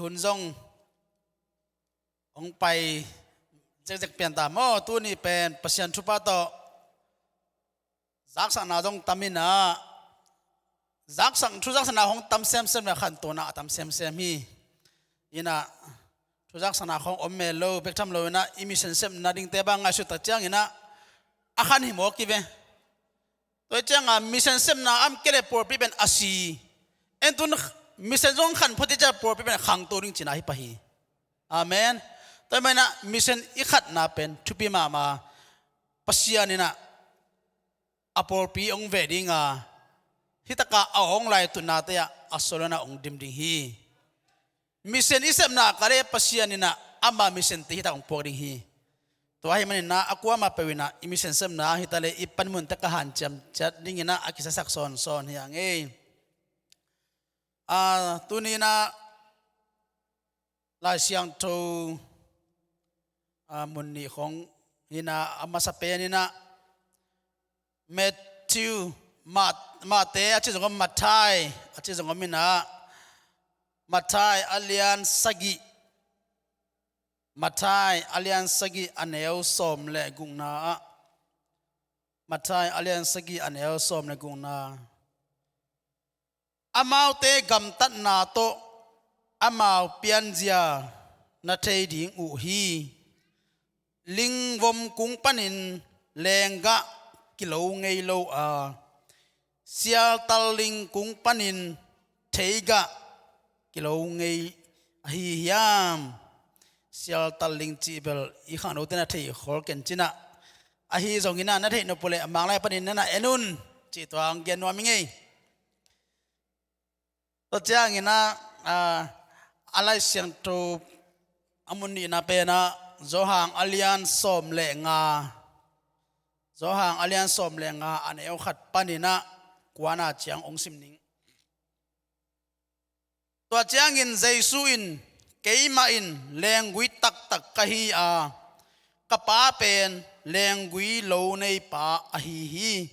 หุ่นทรงองไปเจ๊กเปลี่ยนตามโอ้ตัวนี้เป็นปัศยันทุปาโตจักสังนาจงตามินะจักสังทุจักสังนาของตามเซมเซมเนี่ยขันตัวน่ะตามเซมเซมฮียินะทุจักสังนาของอมเมโลเบกทำโลนะอิมิเซนเซมนาดิ่งเตบังไงสุดตัดเจียงยินะอาขันหิมอกิเวตัวเจียงอ่ะมิเซนเซมนาอัมเกลปอร์ปีเป็นอาศีเอ็นตุนมิเซนจงขันพุทธิจ้าปอร์ปีเป็นขังตัวดิ่งจีน่าฮิปะฮีอาเมนแต่ไม่นะมิเซนอีขัดน่าเป็นทุปีมาปัศยานินะอปอร์ปีองเวดิงอ่ะฮิตกะเอาองไลตุนาเตียอัสโลนาองดิมดิงฮีมิเซนอิเซมนากะเรปัศยานินะอามามิเซนติฮิตองปอร์ดิงฮีตัวให้มันนะaku ama pewina imi sensem na hitale ipan mun ta kahan jam chat dingina akisa sakson son yang tunina la siang to munni khong ina amasape nina Matthew Mate achi jong Mathai achi jong mina Mathai alian sagi Mathai alian sagi aneo som le gungna Mathai alian sagi aneo som le gungna amau te gam tat na to amau pianjia na thei ding u hi ling vom kung panin lenga kilo ngei lo a sial tal ling kung panin theiga kilo ngei hi hiam sial taling cibel ikan utin na thei khol ken china ahi zongina na thei no pole manglai panin na enun chi twang gen wa mingai to chang ina alai siang to amuni na pe na zohang alian som le nga zohang alian som le nga an eu khat panina kwana chiang ong sim ning to chang in jaisu in keima in lengui tak tak kahi a kapa pen lengui lo nei pa a hi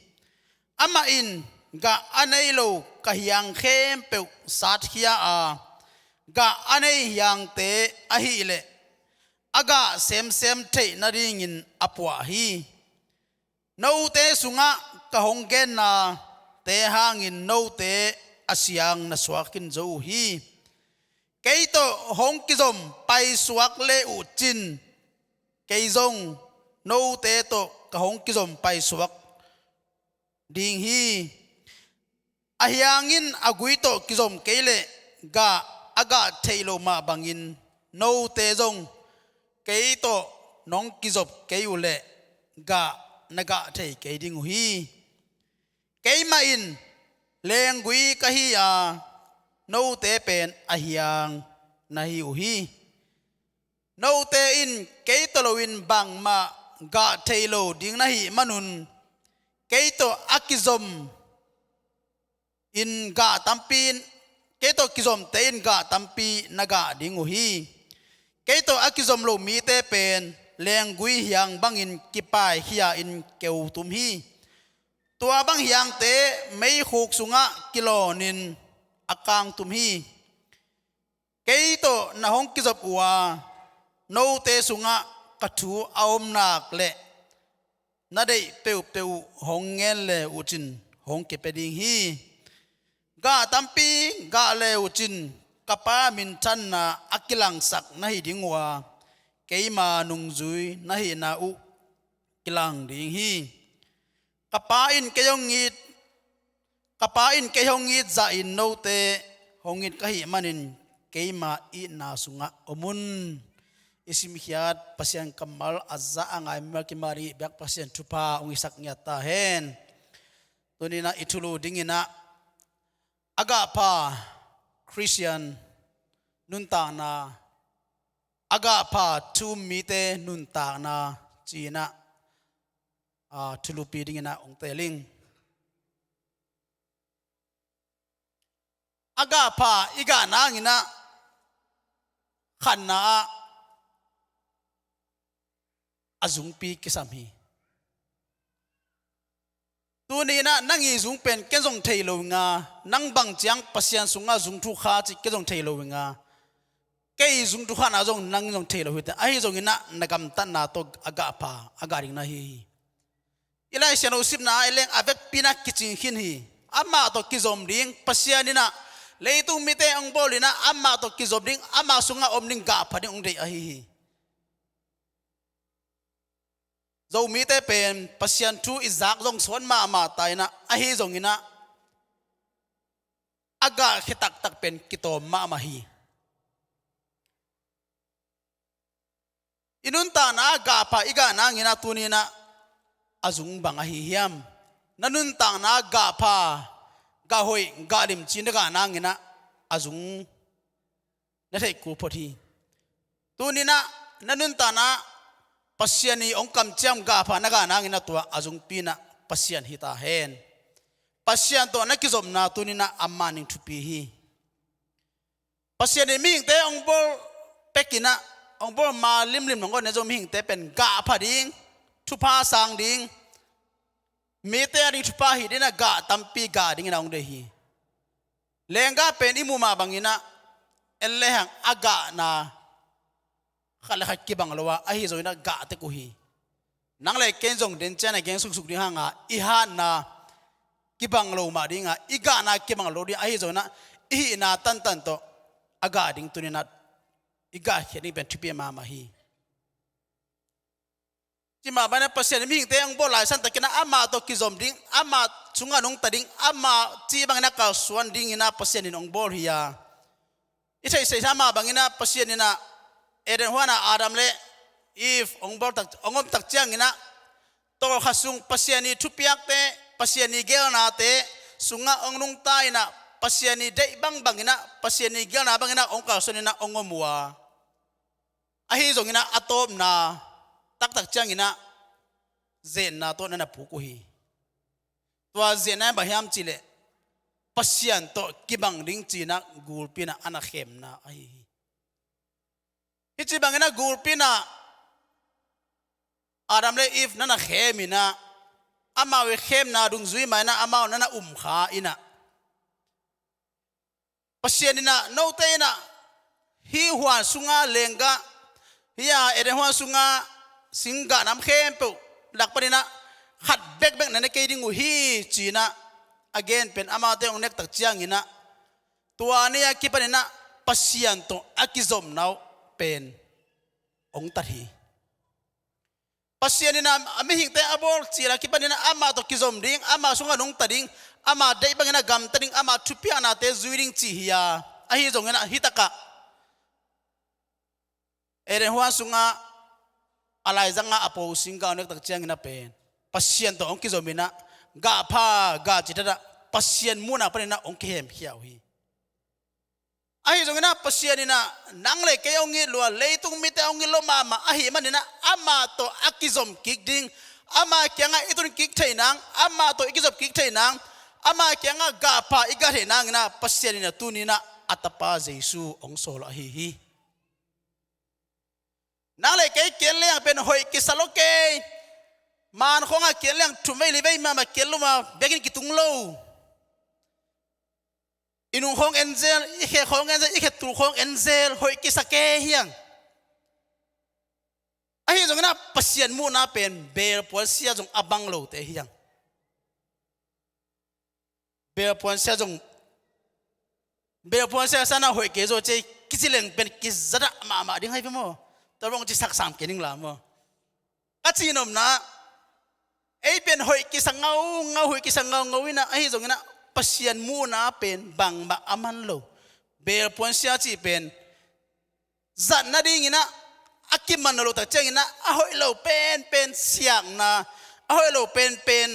ama in ga anei lo kahyang khem pe sat khia a ga anei yang te a hi le aga sem thei na ring in apwa hi no te sunga ka honggen na te hangin no te asyang na swakin zo hi cái to hong kizom pai suak le u chin cái zong no te to ka hong kizom pai suak ding hi ahyangin agui to kizom keile ga aga thailo ma bangin no te zong cái to nong kizop cái u le ga naga thei cái ding hi cái ma in lengui ka hi a no te pen ahyang nahi uhi no te in keitoloin bang ma ga thailo ding nahi manun keito akizom in ga tampin keito kizom te in ga tampi naga ding uhi keito akizom lo mi te pen lengui hyang bangin kipai hiya in keu tum hi tua bang hyang te mei khuk sunga kilonin akang tum hi keito na hong kizop wa no te sunga kathu aom nak le na dei peu hong ngel le uchin hong ke peding hi ga tampi ga le uchin kapa min chan na akilang sak na hi ding wa keima nung zui na hi na u kilang ding hi kapa in keyongit kapa in ke hongit za in no te hongit kahi manin keima I na sunga omun isim hiat pasien kamal azza angai melki mari bak pasien tupa ung isak nyata hen tunina itulu dingina aga pa Christian nunta na aga pa tu mite nunta na china tulupi dingina ung teling aga pa iga nangina khanna azung pi kisam hi tunina nangi zung pen kezong thailo nga nang bang chiang pasien sunga zung thu kha chi kezong thailo nga cái dùng tu khana dùng năng dùng thế là huyết ai dùng ina nagam tan na to aga pa aga ring na hi ilai siano sip na eleng avec pina kitchen hin hi ama to kizom ding pasianina leitung mite ang bolina ama to kizom ding ama sunga omning ga pa ding ongdei a hi zo mite pen pasian tu izak zong son ma ma taina a hi zong ina aga khitak tak pen kitom ma ma hi inun ta na ga pa iga na ngina tunina azung bang a hi hiam nanun ta na ga pa ga hoi ga dim chin ga na ngina azung na thei ku phothi tunina nanun ta na pasiani ong kam cham ga pa na ga na ngina tua azung pina pasian hi ta hen pasian to na kizom na tunina amma ning thupi hi pasiani ming te ong bol pekina ông bố mà lim ngon này giống mình té pen gạ phá đinh thu pha sang đinh mê té đinh thu pha hi đinh là gạ tampi gạ đinh là ông đây hi lenga pen imu ma bangina elle hang aga na khala khaki banglawa ahi zoina gạ te ku hi nang le ken jong den chana gen suk suk ding hanga I ha na ki banglo ma dinga iga na ki banglo di ahi zoina I na tan tan to aga ding tunina iga kheni ben thipi ma ma hi chi ma bana pasien mi te ang bolai san takina ama to kizom ding ama chunga nong tading ama chi bangna ka suan ding ina pasien in ong bol hiya ithai sei sama bangina pasien ina eden huana adam le if ong bol tak ongom tak chiang ina to khasung pasien ni thupiak te pasien ni gel na te sunga ong nong ta ina pasien ni dei bang bangina pasien ni gel na bangina ong ka sonina ongomwa ahi zongina atop na tak tak changina zen na to na puku hi tua zen na bahiam chile pasian to kibang ding china gulpina ana khem na ahi hichi bangina gulpina adam le if nana khemina ama we khem na dung zui mai na ama nana kha ina pasianina no te na hi huan sunga lenga hiya ere huan sunga singa nam khempu lakpanina khat bek bek nane ke ding hi china again pen ama te ong nek tak chiang ina tuania kipanina pasian to akizom now pen ong tathi pasianina ami hing te abol chira kipanina ama to kizom ding ama sunga nong tading ama dei bangina gam tading ama thupiana te zuiring chi hiya ahi zongena hitaka ere huan sunga alai zanga apo singa onek tak chiang ina pen pasien to ongki zomina ga pha ga chitara pasien muna panina ongki hem hiau hi ahi zongina pasien ina nangle ke ongi lua leitung mite ongi lo mama ahi manina ama to akizom kikding ama kyanga itun kik thainang ama to ikizop kik thainang ama kyanga ga pha iga thainang na pasien ina tunina atapa jesu ong sol ahi hi nang le ke keleng pen hoi kisaloke man khonga keleng thumei libei ma keluma begin kitung lo inung khong enzel ikhe khong enzel ikhe tu khong enzel hoi kisake hiang ahi jongna pasien mu na pen bel pol sia jong abang lo te hiang bel pol sia jong bel pol sia sana hoi ke zo che kisileng pen kizada ma ding hai mo tarong chi sak sam kening la mo achinom na ei pen hoi ki sangau hoi ki sangau ngawina ai zongina pasian mu na pen bang ba aman lo bel pon sia chi pen zat na ding ina akiman lo ta chengina a hoi lo pen siang na a hoi lo pen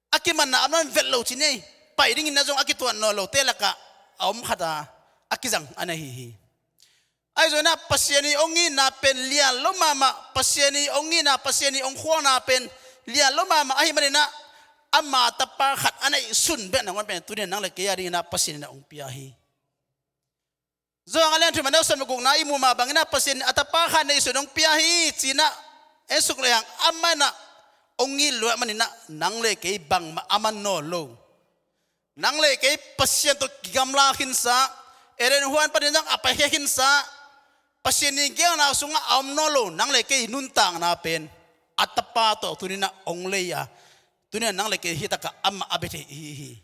akiman na aman vel lo chi nei pai ding ina jong akituan no lo telaka om khata akizang anahi ai rồi na pasiani ongi na pen lian lo mama pasiani ongi na pasiani ong khwa na pen lian lo mama ai mani na ama tapa khat anai sun be na ngon pen tu ne nang le ke ya ring na pasiani na ong pia hi zo ngalen thu manau sam gong na imu ma bangina pasiani atapa khat nei sun ong pia hi china esuk le yang amana ongi lo mani na nang le ke bang ma aman no lo nang le ke pasian to gamla khin sa eren huan padinang apa hehin sa pasien ni gel na sunga amnolo nang leke nuntang na pen atapa to tunina ongleya tunina nang leke hitaka amma abete hi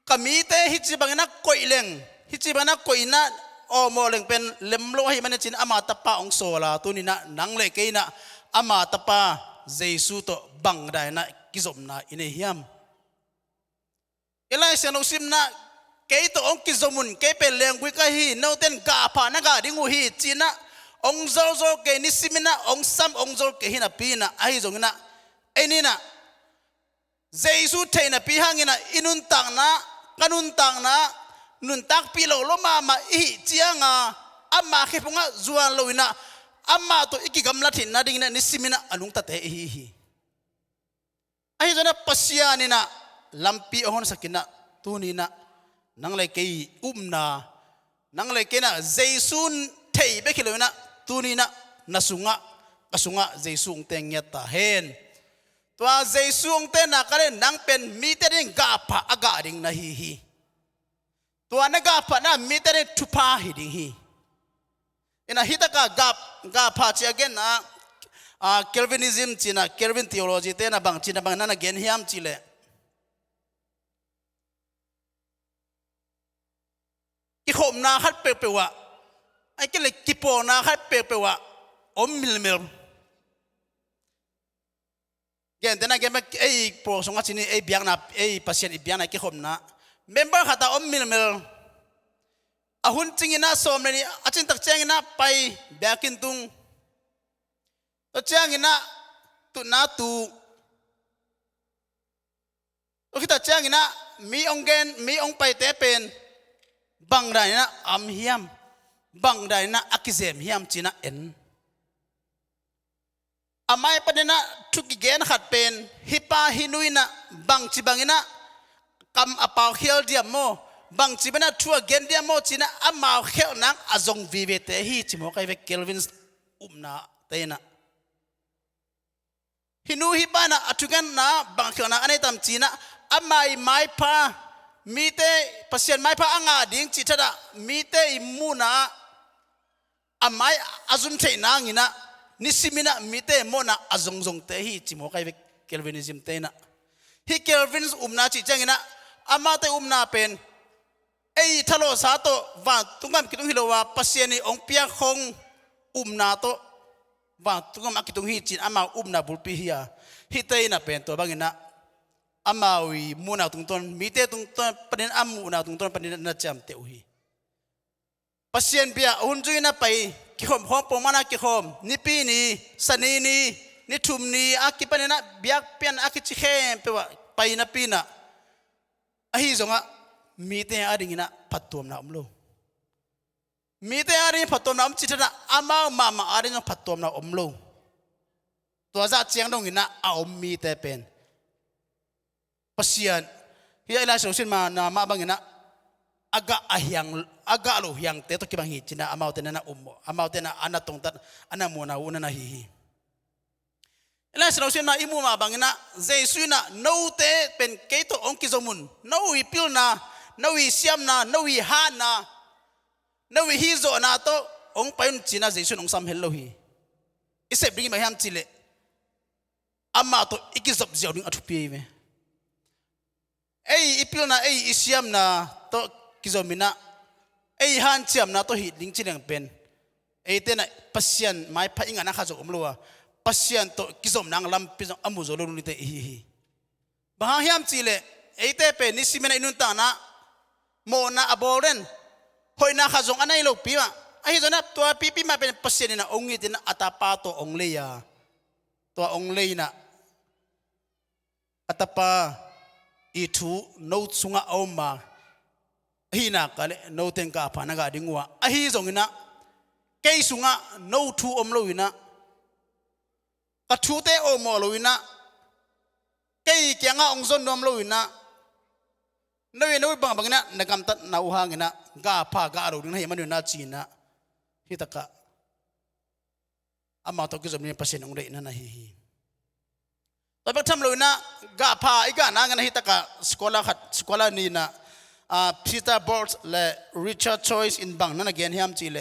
kamite hitibangna koileng hitibana koina o moleng pen lemlo hi manachin ama tapa ong sola tunina nang leke na ama tapa jesu to bangdai na kizomna ine hiam elai seno simna keito ong kizomun kepe lengui ka hi noten ga pa na ga dingu hi china ong zozo ke nisimina ong sam ong zol ke hina pina ai zongina enina jesu theina pi hangina inun tang na kanun tang na nun tak pi lo lo mama hi chianga amma khipunga zuan loina amma to ikigam lathin na ding na nisimina alung ta te hi ai zona pasiani na lampi ohon sakina tunina nang lai kei umna nang lai kena jaisun thei be khilona tunina nasunga kasunga jaisung tengya ta hen tua jaisung te na kare nang pen metering ga pha aga ding na hi tua na ga pha na metere thupa hi ding hi ina hitaka ga pha chi again na Calvinism china Calvin theology te na bang china bang na gen hiam chile ki khom na khat pe pe wa ai ke le ki po na khat pe pe wa om mil gen tena gen ai pro songa chini ai biang na ai pasien i biang na ki khom na member khata om mil ahun chingina som ni achin tak changina pai bakin tung to changina tu na tu o kita changina mi ongen mi ong pai te pen bang dai na am hiam bang dai na akizem hiam china en amai padena thuki gen khat pen hipa hinuina bang chibangina kam apau khel dia mo bang chibana thua gen dia mo china amau khel nang azong vive te hi chimo kai ve Kelvin umna teina hinu hibana atugan na bang khel na anai tam china amai mai pa mite pasien mai pa anga ding chi thada mite imuna amai azum thei nangina nisimina mite mona azongjong te hi chimo kai ve Calvinism te na hi Calvins umna chi changina ama te umna pen ei thalo sa to wa tungam kitung hilowa pasien ni ong pia khong umna to wa tungam akitung hi chin ama umna bulpi hiya hi te na pen to bangina amawi muna tungton mite tungton panin amu na tungton panin na cham te uhi pasien bia unjuina pai ki khom khom pomana ki khom nipi ni sanini ni thumni akipanena biak pian akichi khem pe wa pai na pina ahi zonga mite adingina phatom na umlo mite ari phatom na umchithana ama mama ari no phatom na umlo to za chiang dongina a mite pen pasian hiya ila sosin ma na ma bangina aga lo hyang te to kibang hi china amaute na ummo amaute na anatong tat anamona una na hi ila sosin na imu ma bangina jesuina no te pen keito ong kizomun no wi pilna no wi siam na no wi ha na no wi hizo na to ong payun china jesuin ong sam hello hi ise bringi ma ham chile amma to ikizop jiawding athupi me ei ipilna ei isiam na to kizomina ei han chiam na to hi ding chineng pen ei tena pasian mai pha inga na kha zo omlowa pasian to kizom nang lam pi amu zo lo ni te hi ba hiam chile ei te pe ni simena inun ta na mo na aboren hoi na kha zong anai lo pi ma ai zo na to pi ma pen pasian na ongi tin atapa to ongleya to onglei na atapa itu no sunga oma hina kale no tenka phana ga dingwa ahi zongina kei sunga no thu omloina ka thu te omoloina kei kyanga ongzon nomloina noi noi bang bangna nagam tat nau hangina ga pha ga ro ding hei manu na china hitaka ama to ki zomni pasen ong re na hi ตัวเป็นทำเลยนะกาพาอีกานะงั้นฮิตกะสกอลานี่นะพีเตอร์บอร์สและริชาร์ดชอยส์อินบังนั่นเกนฮิมจีเล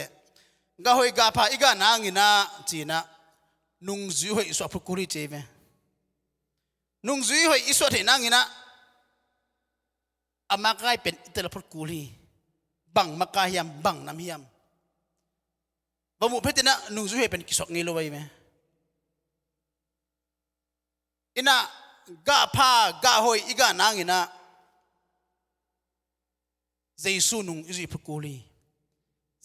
ก็หอยกาพาอีกานะงินะจีนะนุ่งจุยหอยสวบกุริเจเวนุ่งจุยหอยสวบเห็นงินะอามาไกเป็นอิตาลีพุทธกุลีบังมากายมบังน้ำฮิมบางมุเพตินะนุ่งจุยหอยเป็นกิสกงิโลไว้ไหมอินะกาพากาหอยอีกานะงินะเจสุนุ่งอิจุยพุทธกุลี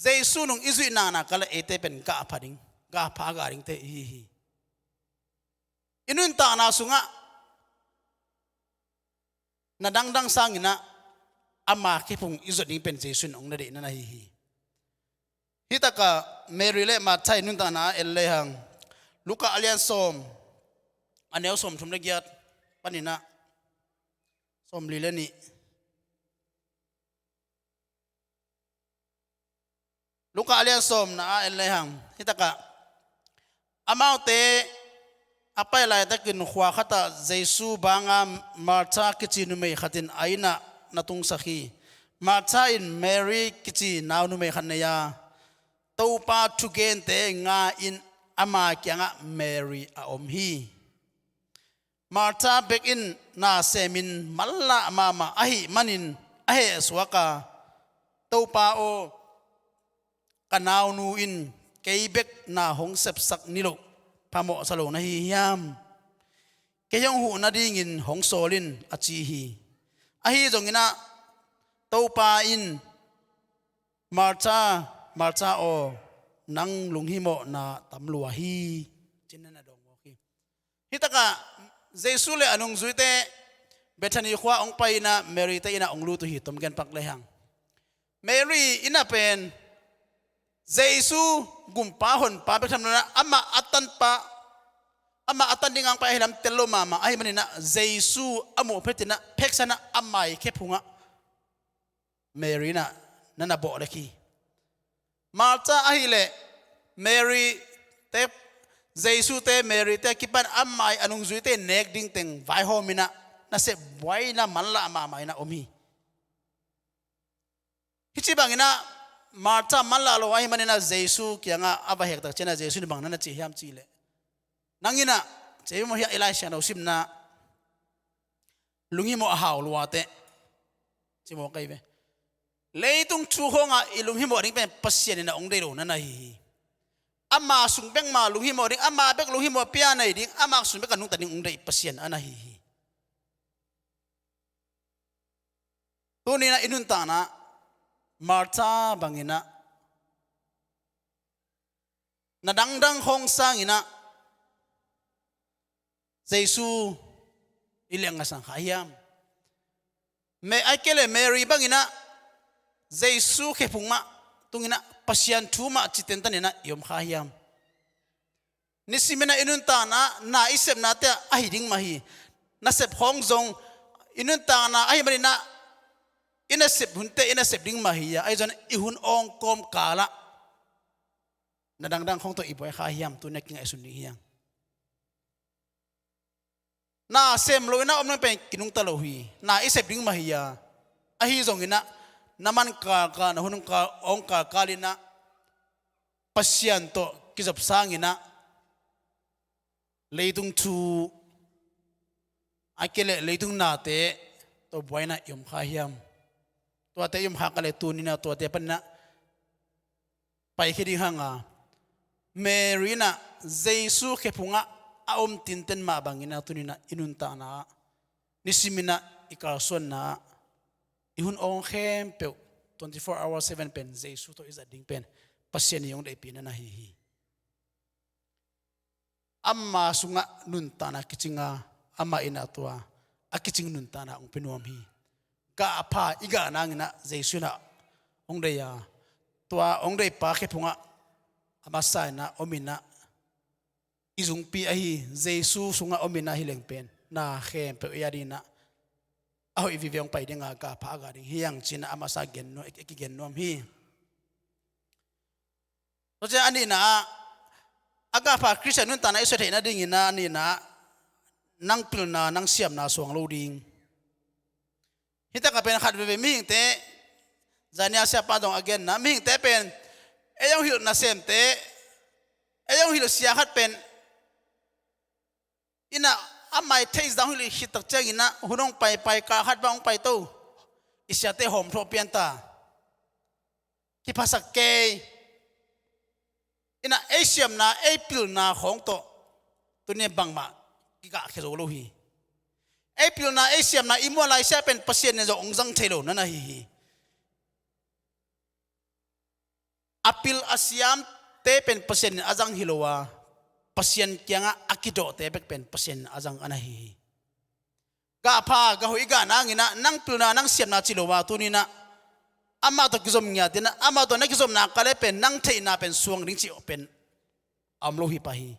เจสุนุ่งอิจุยนาก็เลยเอเตเป็นกาพาดิงกาพาการิงเตฮีอินุนตานาสุงะนาดังสังนะอามาคิพุงอิจุดิงเป็นเจสุนองนาเดนันฮีฮิตากะเมริเลมาใช้นุนตานาเอลเลหังลูกาอัลยันสอมอันเนลสอมทุมเลียดปนินะสอมลีเลนีลูกอาเลียนสมนะเอลเลหังฮิตากะอามาเตอไปไล่ตะกินขวาขัตเจสุบางามาร์ธากิจินุเมขัดินไอนะนาตุงสักีมาร์ธาอินเมรีกิจินาวนุเมขันเนียตัวปาทุเกนเตงาอินอามาเกียงะเมรีอาอมฮีมาร์ธาเบกอินนาเซมินมัลละมาอหิมันินอเหสวกาตัวปาโอกันาวนูอินเกยเบกนาหงเสพสักนิโลพามอสโลนะฮิยามเกยงหูนาดีงินหงโซลินอจีฮีอฮีจงอินะตูปาอินมาร์ชาโอนังลุงฮิโมนาตำลัวฮีจินนันดงโอเคฮิตากะเจสุเลอนุงซุยเตเบธานีขวาองไปนะเมรีเตอินะองลูตุฮีตมกันปักเลยหังเมรีอินะเป็นเจสุกุมปาหนปาไปทำนั้นอามาอัตันปาอามาอัตันดิ้งอังไปให้ลำเตลโลมาไอ้มันนี่นะเจสุอามูเพตินะเพ็กษณะอามาอีเคพุงะเมรีนะนั่นน่ะบอกเลยคีมาจ้าไอ้เล่เมรีเตเจสุเตเมรีเตคิดเป็นอามาอนุงจุยเตเนกดิ้งเต็งไวโฮมินะน่ะเสบไว้นะมันละมาไม่นะอมีฮิจิบังนะมาร์ธามันละโลไอ้มันนี่นะเจสุเกียงอ่ะอาบะเฮกตักเชนะเจสุนี่บังนั่นนะจีฮิมจีเลนังอินะเจมุฮิเอลายชาโนซิมนะลุงฮิโมอาฮาวลัวเตจิโมกไอเวเลยตุงชูฮงอ่ะลุงฮิโมนี่เป็นปัสเซียนี่นะองเดโรนั่นนะฮีอามาสุงเบงมาลุงฮิโมนี่อามาเบกลุงฮิโมเปียนัยดิอามาสุงเบกกันนุ่งตันองเดปัสเซียนอันนะฮีตัวนี้นะอินุนตานะมาร์ธาบังอินะนาดังห้องสังอินะเจสุอิเลงอาสังขายามเมไอเคเลเมรีบังอินะเจสุเคพุงมาตุงอินะปัสยันทูมาจิตเตนตันอินะยอมขายามนิสิเมนะอินุนตานะนาอิเซมนาเตะไอดิ้งมาฮีนาเซบห้องจงอินุนตานะไอมันอินะอินเสพหุ่นเตอินเสพดิ้งมาฮียไอ้จนอิหุ่นองกอมกาละนาดังของตัวอีบอยข้าเฮียมตัวนักกินไอสุนีเฮียงน่าเซมโลยนะอมนั่งเป็นกินุงตะโลฮีน่าอิเสพดิ้งมาฮียไอฮีจงอินะน้ำมันกานะหุ่นกาองกากาลินะปัสยันโตกิจบสร้างอินะเลยตุงทูไอเกลเลยตุงนาเตตัวบอยนะยมข้าเฮียมตัวเตยมหักอะไรตัวนี้นะตัวเตปันนะไปแค่ดีห่างอ่ะเมรีนะเจสุแค่พุงอ่ะอมตินเต็นมาบางอินะตัวนี้นะอินุนตานะนิสิมินะอีกาส่วนนะอิหุนองเข้มเปว24 hours 7เป็นเจสุตัวอิจัดดิ้งเป็นปัสเซียนยองได้ปีนั้นนะฮีอามาสุงะนุนตานะกิจิงะอามาอินะตัวอากิจิงนุนตานะองเป็นวมฮีกาพาอีกานังนะเจสุนะองเดียตัวองเดียปาแค่พุงะอามาสายนะอมินะอิจุงปีอาฮีเจสุสุงะอมินะฮิเลงเป็นนาเข้มเปยาดีนะเอาอีวิเวงไปดึงกาพากาดิงเฮียงจินะอามาสาเกนโนเอกเกนโนมฮีเพราะฉะนั้นอันนี้นะอากาพาคริสเตียนนุนตานะอิสระนะดิ่งนะนี่นะ nang pil na nang siam na suang lo ding hita ka pen khat ve mi hing te zania sia pa dong again na mi hing te pen eyong hil na sem te eyong hil sia khat pen ina amai taste dang hil hit tak chang ina hunong pai ka khat bang pai to isya te hom tho pian ta ki pasak ke ina asiam na apil na khong to tunia bang ma ki ka khe lo hi apil na asiam na imo lai sia pen pasien ne zo ongjang thelo na na hi apil asiam te pen pasien azang hilowa pasien kyanga akido te bek pen pasien azang anahi ga pha ga hoi ga na ngina nang pil na nang siam na chilowa tunina ama to kizom nya tina ama to na kizom na kale pen nang thei na pen suang ring chi open amlo hi pa hi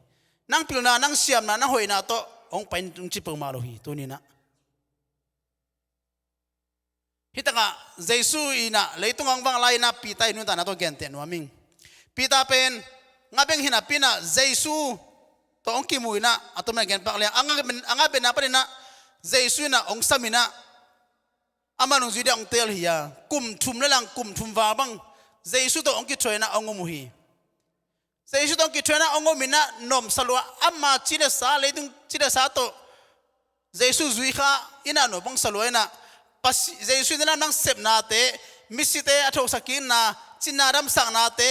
nang pil na nang siam na hoi na to ong pen tung chi pu ma lo hi tunina hitaka jesu ina leitung ang bang lai na pita inu ta na to gente no aming pita pen ngabeng hina pina jesu to ong ki muina atoma gen pak le anga ben na pa na jesu na ong samina amanung zui ong tel hiya kum thum le lang kum thum wa bang jesu to ong ki thoina ong mu hi jesu to ong ki thoina ong mina nom salwa amma chile sa leitung chile sa to jesu zui kha ina no bang salwa ina pas jesu na nang sep na te misite atho sakin na chinaram sang na te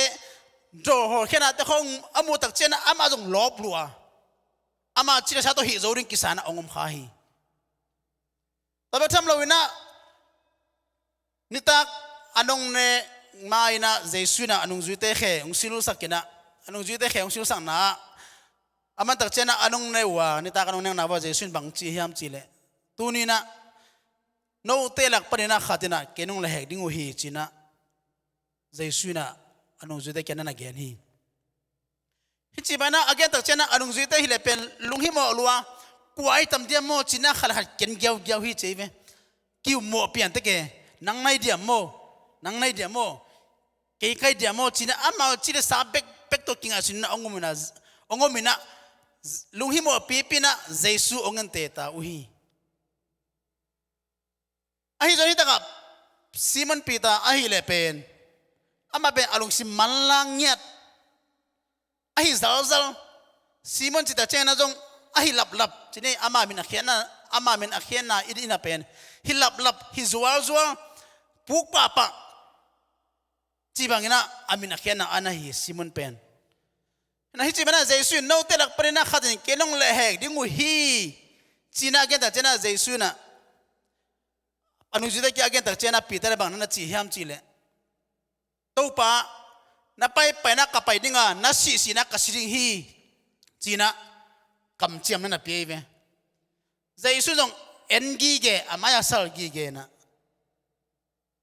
do ho khena te khong amu tak chena ama jong lob lua ama chile sa to hi zoring kisana ongom kha hi tabe tham lawina nitak anong ne maina jesu na anong zuite khe ong silu sakina anong zuite khe ong silu sang na aman tak chena anong ne wa nitak anong nang na wa jesu bang chi hiam chile tunina no telak panina khatina kenung le hek dingu hi china jesu na anong zuite kenan again hi hichi bana again tak chena anong zuite hi le pen lunghi mo luwa kuai tam dia mo china khal hat ken gyau hi cheve kiu mo pian te ke nang nai dia mo ke kai dia mo china ama chile sa bek to kinga sin ongomina lunghi mo pipina jesu ongan te ta uhi ahi joni taka simon pita ahi le pen ama ben alung sim malang nyat ahi zal simon chita chena jong ahi lap chine ama min akhiana idina pen hi lap hi zual puk pa chibangina amin akhiana anahi simon pen na hi chibana jesu no telak parina khatin kenong le hek dingu hi china geta chena jesu na anujida ki again tak chena peter bang na chi hiam chi le to pa na pai na ka pai dinga na si na ka siring hi china kam chiam na pe ve jesu jong engi ge amaya sal gi ge na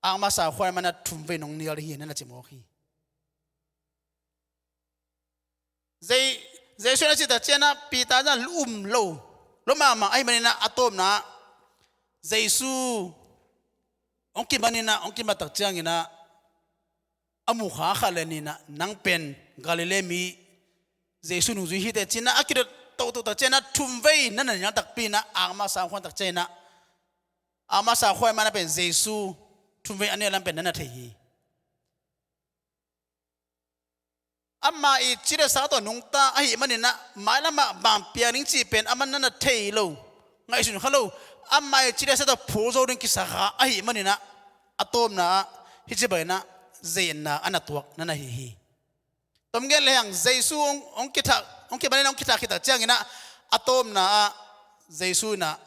ama sa khwai mana thum ve nong nial hi na chimo hi jesu na chi ta chena pita na lo ma ai manina atom na jesu ongki matak chiangina amu kha khalenina nang pen galile mi jesu nu hi te china akira to ta chena thumvei nana nya tak pina ama sa khwan tak chena ama sa khwai mana pen jesu thumvei ane lam pen nana thei amma I chire sa to nungta ahi manina malama bam pianing chi pen aman nana thei lo ngai sun khalo amma I chire sa to phozo ring ki sa kha ahi manina atom na hijibaina zain na anatuak nana hi tomgel lehang jesu ong ki banina ong kita changina atom na jesu na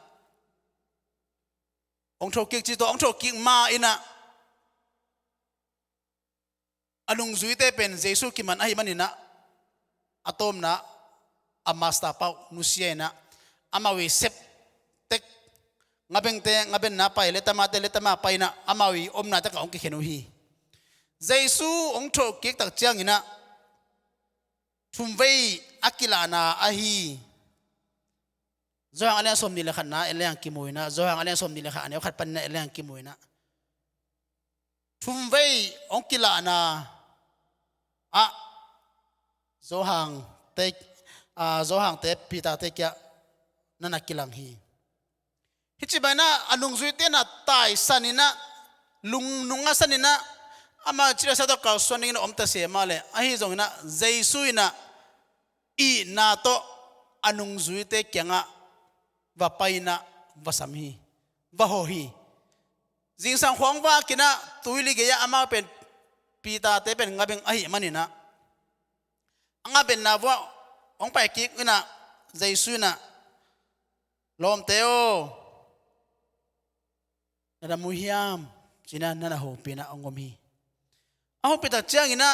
ong thokik chi to ong thokik ma ina anung zuite pen jesu ki man ahi manina atom na amasta pau nusiena amawi sep tek ngaben na pai letama pai na amawi omna ta ka ong ki khenu hi jesu ong thokik tak changina thumvei akilana ahi zohang alian som ni lekhan na eliang kimuina zohang alian som ni lekha ane khat pan na eliang kimuina thumvei ong kilana a zohang te pita te kya nana kilang hi hichibana anung zuite na tai sanina lung nunga sanina ama chira sa to ka swaning na omta se male ahi zongina jaisuina i na to anung zuite kyanga vapaina vasamhi vahohi jing sang khwang wa kina tuili ge ya ama pen pita te pen ngabeng ahi manina anga ben na wa ong pai ki ina jaisuina lom teo nada muhiam china nana ho pina ongomi aho pita chiang ina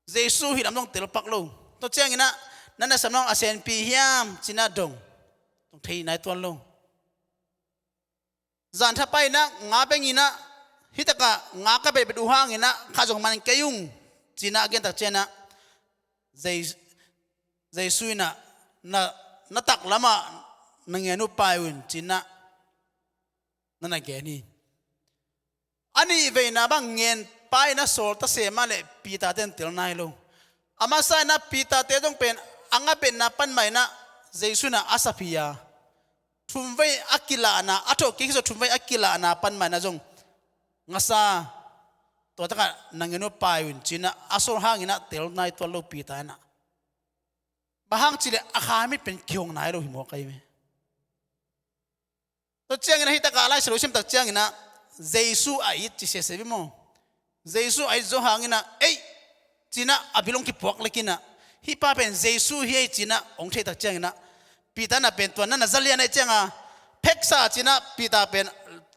jesu hi lam dong tel pak lo to chiang ina nana samnong asen pi hiam china dong tong thei nai ton lo zan tha pai na nga beng ina hitaka nga ka be du hang ina kha jong man kayung china gen ta chena jesu ina na tak lama nangenu paiun china nana geni ani ve na bang ngen pai na sol ta se male pita ten tel nai lo ama sa na pita te dong pen anga pen na pan mai na jesu na asapia thumvei akila na atho ki so thumvei akila na pan mai na jong ngasa to ta nangenu paiun china asor hangina tel nai to lo pita na bahang chile akhamit pen kyong nai lo himo kai me to chiang ina hita ka lai solution tak chiang ina jesu ai chi se se mo jesu ai zo hangina ei china abilong ki pok lekina hi pa pen jesu hi china ong the tak chiang ina pita na pen to na zalia na chianga pheksa china pita pen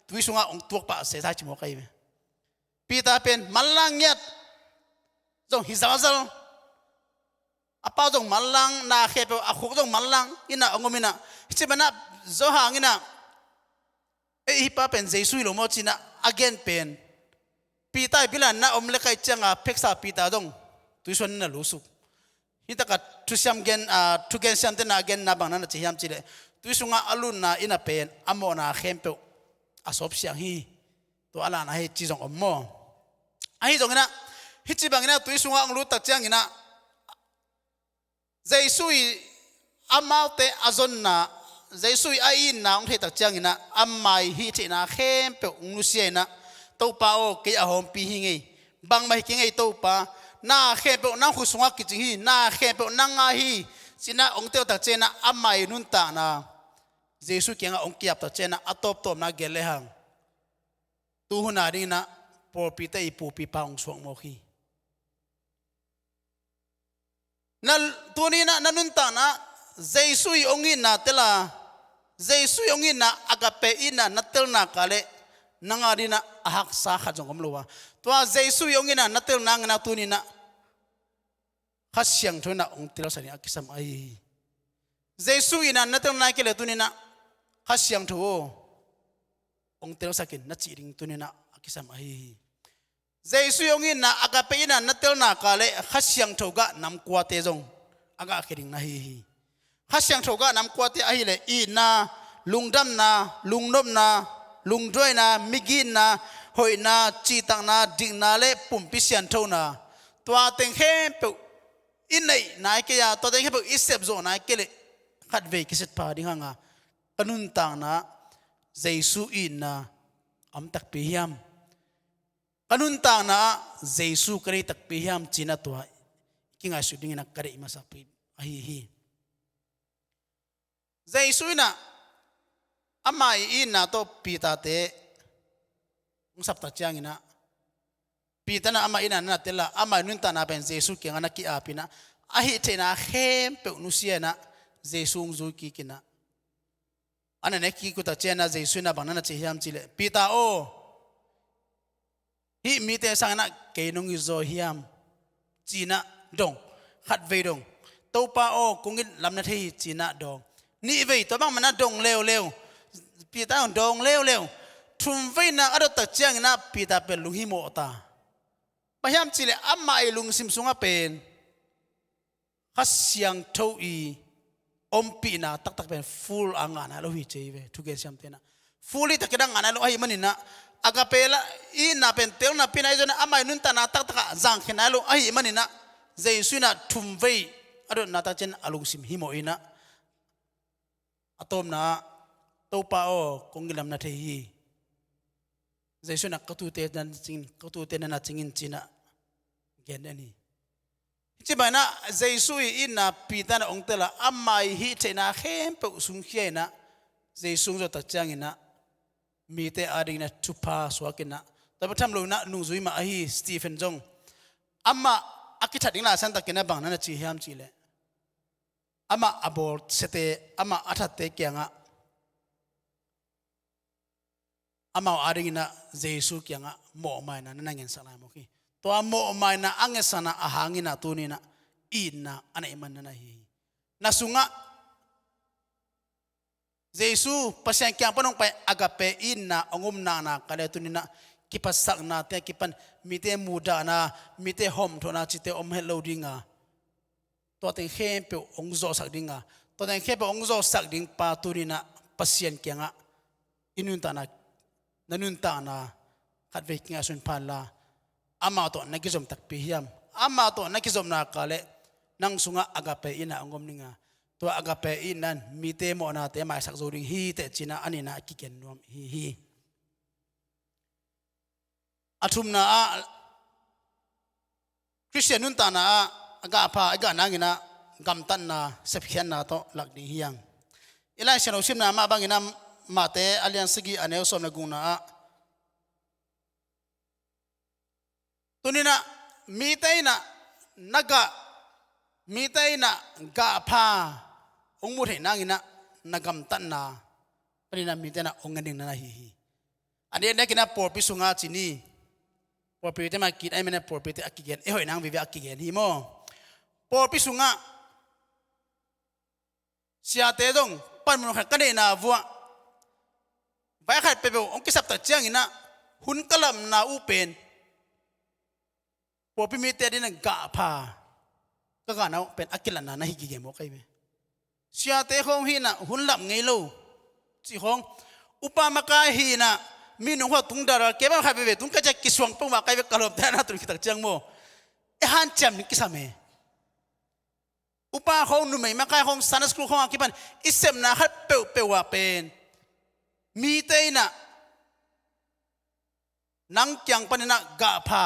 tuisunga ong tuak pa se sa chi mo kai me pita pen malang yat jong hi zawal apa jong malang na khepe akhuk jong malang ina ongomina chibana zo hangina hi pa pen jesu lo mo china again pen pita bilan na omle kai changa pheksa pita dong tuisun na lusuk hitaka tusiam gen tugen siam ten again na bang na chiam chile tuisunga alun na ina pen amo na khempe asop siang hi to ala na he chi jong ommo ai jong na hichi bang na tuisunga ang lu tak chang ina jesu amaute azon na jesu ai na ong the tak chang ina amai hi chi na khempe unglu siena to pa o ke a hom pi hi ngei bang mai ki ngei to pa na khempe na khu sunga ki chi hi na khempe na nga hi china ong teo tak chena amai nun ta na jesu kenga ong kiap ta chena atop top na gele hang tu huna ri na por pi te pu pi pa ong suang mo khi na tu ni na nun ta na jesu ong in na tela jesu ong in na agape ina na tel na kale nangari na ahak sa khajong omlowa to jesu ong in na tel nang na tu ni na khasyang thona ong tel sani akisam ai jesu ina na tel na kele tu ni na khasyang tho ong tel sakin na chiring tu ni na akisam ai jesu ong in na agape ina na tel na kale khasyang tho ga nam kwa te jong aga khiring na hi khasyang tho ga nam kwa te ai le i na lungdam na lungnom na lungdroi na migin na hoi na chi tang na ding na le pumpi sian tho na twa teng he pe in nei nai ke ya to teng he pe isep zo nai ke le khat ve kiset pa ding hanga kanun tang na jesu in na am tak pi hiam kanun tang na jesu kare tak pi hiam china to kinga shooting na kare ma sa pi ai hi jesu na amai ina to pita te ngusap ta chiang ina pita na ama ina na tela ama nun ta na ben jesu ke ngana ki apina ahi thena khem pe nusia na jesu zu ki kina ana ne ki ku ta chena jesu na banana che hiam chile pita o hi mi te sang na ke nong yu zo hiam china dong khat ve dong to pa o kungin lam na thi china dong ni ve to bang mana dong leo leo pita dong leo leo thum ve na ado ta chiang na pita pe luhi mo ta pahiam chile amma ai lung sim sunga pen khasyang tho i ompi na tak tak pen full anga na lo hi cheive thuge siam te na fully takidang ana lo ai manina agapela i na pen tel na pinai jona amai nun ta na tak tak jang khina lo ai manina jesu na thum ve ado na ta chen alung sim hi mo ina atom na to pa o kung gilam na thehi Jesu na katute na chingin china gen ani chi ba na Jesu in na pita na ong tela amai hi chena khem pe sung khie na Jesu zo ta changina mi te ading na tupa swakina ta patham lo na nungzui ma hi Stephen Jong amma akithating la san takina bang na chi hiam chi le ama abort sete ama athate kyanga ama aringina Jesu kyanga mo mai na nangin sala mo ki to mo mai na angesana ahangina tunina inna ana iman na hi nasunga Jesu pasyan kyang panong pa agape inna ongum na na kale tunina kipasak na te kipan mite muda na mite hom thona chite om hello dinga to teng khem pe ongzo sak dinga to teng khem pe ongzo sak ding pa turina pasien kyanga inun ta na nanun ta na khat ve kinga sun phala ama to nakizom tak pi hiam ama to nakizom na kale nang sunga agape ina ongom ninga to agape inan mite mo na te mai sak zo ding hi te china anina ki ken nom hi athum na a Christian nun ta na aga pa aga nangina gam tan na sephian na to lak ding hiang ilai sano sim na ma bangina mate alliance gi aneu som na guna tunina mitaina naga mitaina ga pha ongmu the nangina nagam tan na prina mitena onganing na hi ade nekina por pisunga chini por pite ma kit ai mena por pite akigen e hoi nang vivi akigen hi mo por pisunga sia te dong pan mun khat kane na vua vai khat pe ong kisap ta chiang ina hun kalam na u pen por pi mi te din ga pha ka ga na pen akilan na hi gi mo kai me sia te khong hi na hun lam ngei lo chi khong upama ka hi na mi nung ho tung dara ke ba kha be tung ka ja kiswang pong ma kai be kalop ta na tu ki tak chiang mo e han cham ni kisame upa khong nu mai ma kai khong sana school khong akipan isem na khat pe wa pen mi te na nang kyang panina ga pha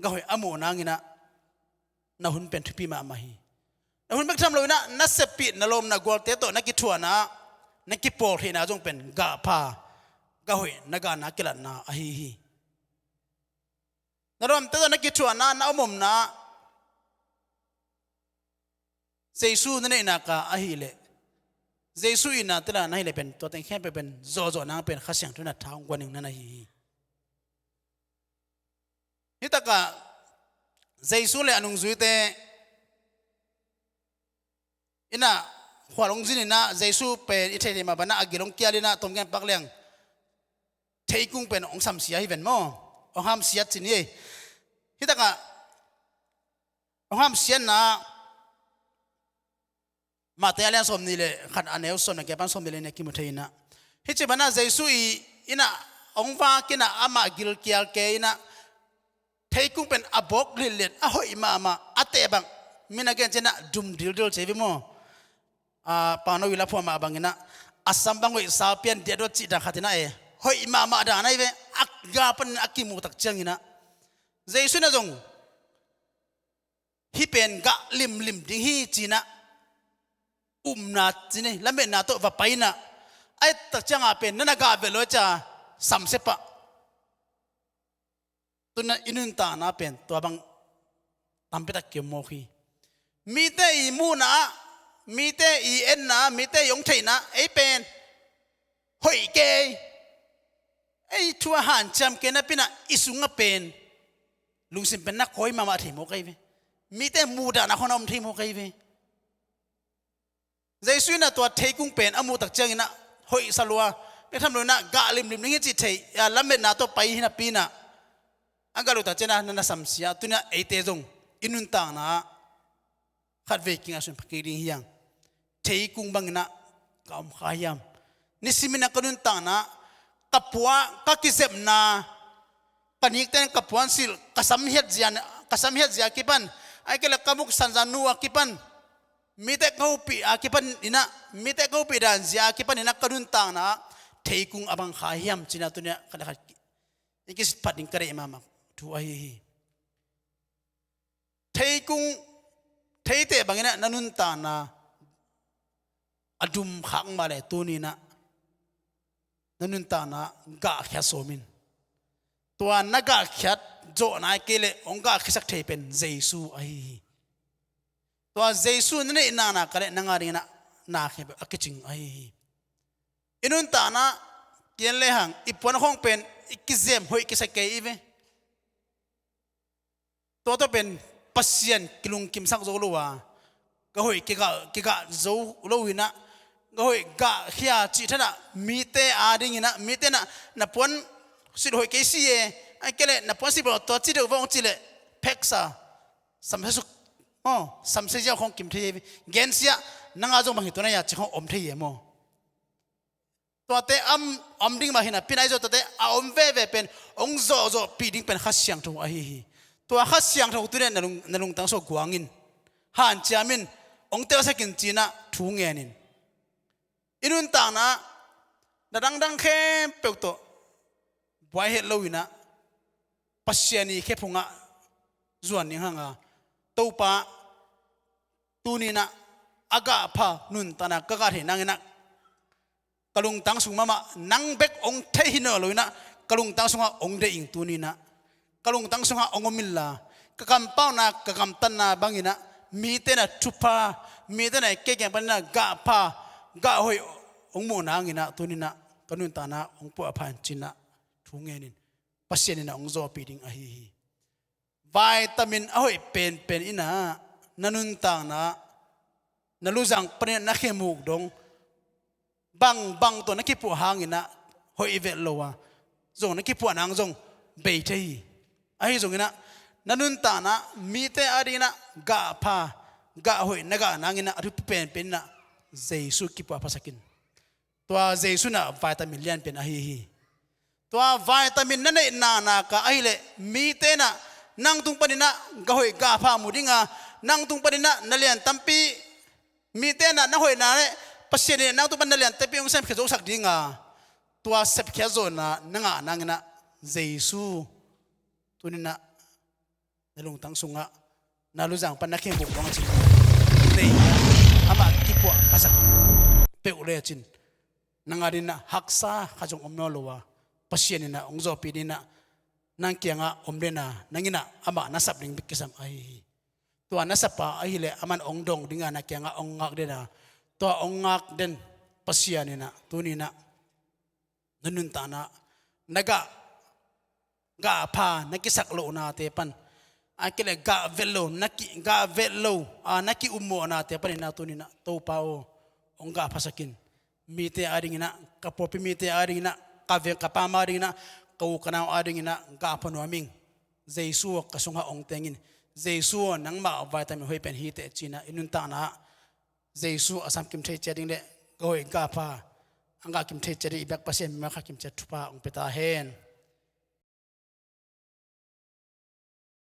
ga hoi amo nangina na hun pen thupi ma hi na hun bek tham lo na sepi na lom na gol te to na ki thua na ki por hi na jong pen ga pha ga hoi na ga na kilan na a hi na rom te to na ki thua na omom na Jesu na na ka a hi le Jesu ina tela na hi le pen to ten khem pe pen zo na pen khasyang tu na thang gwaning na hi hitaka Jesu le anung zuite ina khwalong jin na Jesu pe ithe ma bana agilong kialina tomgen pakleng theikung pen ong sam sia hi ven mo ong ham sia chin ye hitaka ong ham sia na mate alian som ni le khat aneu son ke pan som le ne ki mu theina hiche bana Jesu ina ong va kina ama gil kial ke ina theikung pen abok lilet a hoi ma ate bang mina gen chena dum dil chebi mo pano wila phoma bangina asam bang hoi sapian de do chi da khatina e hoi ma da nai ve akga pan akimu tak changina Jesu na jong hi pen ga lim ding hi china na chine lambe na to va paina ai tak changa pen na ga velo cha samsepa tuna inun ta na pen to bang tampeta ke mo khi mi te I mu na mi te I en na mi te yong thei na ai pen hoi ke ai thua han cham ke na pina isunga pen lungsim pen na koi mama thei mo kai ve mi te mu da na khonom thei mo kai ve Jesu na to theikung pen amu tak changina hoi salwa pe tham lo na ga lim ni chi thei ya lamet na to pai hina pina angalo ta chena na samsia tuna eite jong inun ta na khat ve kinga sun phakiri hiang theikung bangna kam khayam nisimina kanun ta na kapua ka kisep na panik ten kapuan sil kasam het zia kipan ai kela kamuk sanjanu akipan mitek ngopi akipan ina mitek ngopi dan zia akipan ina kanuntang na theikung abang khahiam cina tunya kadakat ikis pating kare mama tu ahi theikung theite bangina nanunta na adum khang male tunina nanunta na ga khasomin tua naga khat jo na kele onga khisak theipen jesu ahi tua jesu ne na na kare nangari na khe akiching ahi inun ta na kian le hang ipon khong pen ikizem hoi kisak ke ive to pen pasien kilung kim sak zo luwa ga hoi ki ga zo lowina ga hoi ga khia chi thana mi te ading ina mi te na pon sit hoi ke si e ai kele na pon si bo to chi de wong chi le peksa sam se su sam se ja khong kim the gen sia nanga zo mang hitona ya chi khong om the ye mo to te am ding ma hina pinai zo to te a om ve pen ong zo pi ding pen khasyang tho a hi to khasyang tho tu ne nalung tang so guangin han chamin ong te sakin china thu ngenin inun ta na dang khe pe to boy het lowina pasiani khe phunga zuan ning hanga topa tunina aga pha nun tana ka the nangina kalung tang sung mama nang bek ong the hino loina kalung tang sunga ong de ing tunina kalung tang sunga ongomilla kakam pauna kakam tanna bangina mi te na thupa mi te na ke ke panna ga pha ga hoi ong mo nangina tunina kanun tana ong po aphan china thungenin pasianina ong zo piding a hi vitamin ahoi pen ina nanun tang na naluzang pan na khemuk dong bang to nakipu hangina hoi ivet lowa zong nakipu anang zong beitei ai zong ina nanun ta na mi te adina ga pha ga hoi naga nangina adu pen na jesu kipu pasakin tua jesu na vitamin lian pen ahi hi tua vitamin na ka aile mi te na nang tung panina ga hoi ga pha mudinga nang tung panina nalian tampi mi te na hoi na le pasien nang tung panalian tapi ong sam khezo sak dinga tua sep khezo na nanga nangina jesu tunina nalung tang sunga naluzang panakhe buk dong chin nei ama kipo pasak pe ule chin nangarina haksa khajong omnolowa pasienina ongzo pidina nang kianga omrena nangina ama nasap ring bikisam ai tua nasapa ahile aman ongdong dinga na kianga ongak dena tua ongak den pasianina tunina nanun tana naga ga pha nakisak lo na te pan akile ga velo naki ummo na te pan na tunina to pao onga pasakin mite aringina kapopi mite aringina kave kapama aringina kau kanao aringina ga pano aming jesu kasunga ong tengin jesu nang ma vitamin hoi pen hi te china inun ta na jesu asam kim thei chading le goi ga pha anga kim thei chari ibak pasem ma kha kim cha thupa ong peta hen